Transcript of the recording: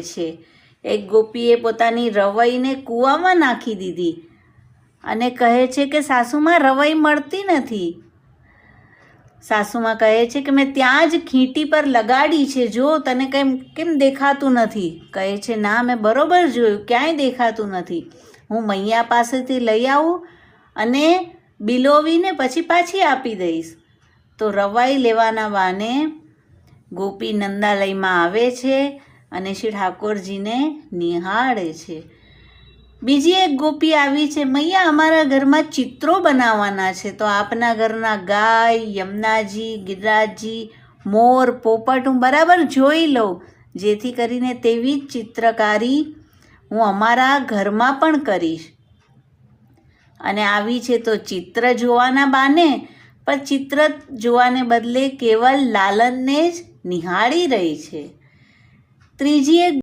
છે। એક ગોપીએ પોતાની રવૈને કૂવામાં નાખી દીધી અને કહે છે કે સાસુમાં રવૈ મળતી નથી। સાસુમાં કહે છે કે મેં ત્યાં જ ખીંટી પર લગાડી છે, જો તને કેમ દેખાતું નથી? કહે છે ના, મેં બરોબર જોયું, ક્યાંય દેખાતું નથી। હું મૈયા પાસેથી લઈ આવું અને બિલોવીને પછી પાછી આપી દઈશ। તો રવાઈ લેવાના બહાને ગોપી નંદાલયમાં આવે છે અને શ્રી ઠાકોરજીને નિહાળે છે। બીજી એક ગોપી આવી છે, મૈયા અમારા ઘરમાં ચિત્રો બનાવવાના છે, તો આપના ઘરના ગાય, યમુનાજી, ગિરિરાજજી, મોર, પોપટ હું બરાબર જોઈ લઉં, જેથી કરીને તેવી જ ચિત્રકારી હું અમારા ઘરમાં પણ કરીશ। અને આવી છે તો ચિત્ર જોવાના બહાને, પણ ચિત્ર જોવાને બદલે કેવલ લાલનને જ નિહાળી રહી છે। ત્રીજી એક